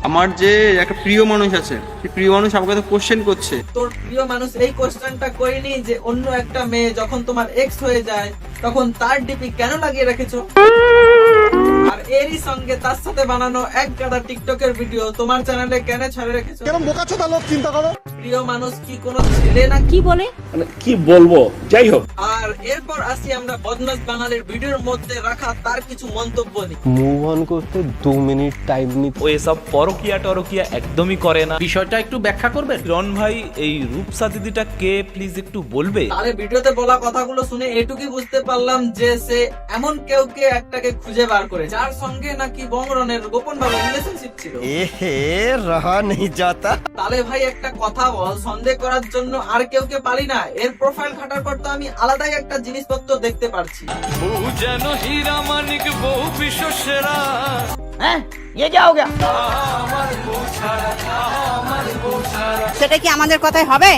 আমার যে একটা প্রিয় মানুষ আছে, সেই প্রিয় মানুষ আমাকে তো কোশ্চেন করছে। তোর প্রিয় মানুষ এই কোশ্চেনটা করেনি যে অন্য একটা মেয়ে যখন তোমার এক্স হয়ে যায় তখন তার ডিপি কেন লাগিয়ে রেখেছো? আর এরই সঙ্গে তার সাথে বানানো এক গাদা টিকটকের ভিডিও তোমার চ্যানেলে কেন ছাড়ে রেখেছো? কেন বোকাচোদা লোক চিন্তা করো। প্রিয় মানুষ কি কোনো ছেলে না? কি বলে? মানে কি বলবো, যাই হোক। আর এরপর আসি আমরা বদমাস বাঙালির ভিডিওর মধ্যে রাখা তার কিছু মন্তব্য নিয়ে। মুভ অন করতে 2 মিনিট টাইম নিতে ও এসব পরকিয়া টরকিয়া একদমই করে না। বিষয়টা একটু ব্যাখ্যা করবেন? রন ভাই, এই রূপসা দিদিটা কে প্লিজ একটু বলবে? তাহলে ভিডিওতে বলা কথাগুলো শুনে এটুকুই বুঝতে পারলাম যে সে এমন কেউকে একটাকে খুঁজে বার করে যার সঙ্গে নাকি বংরনের গোপন ভাবে রিলেশনশিপ ছিল। এহে রহা নেই যাতা। তাহলে ভাই একটা কথা বল, সন্দেহ করার জন্য আর কেউকে পারি না? এর প্রোফাইল ঘাটার পর তো আমি আলাদাই একটা জিনিসপত্র দেখতে পারছি। বহু যেন হীরা মানিক, বহু বিশ্ব সেরা। হ্যাঁ, ये क्या हो गया? সেটা কি আমাদের কথাই হবে?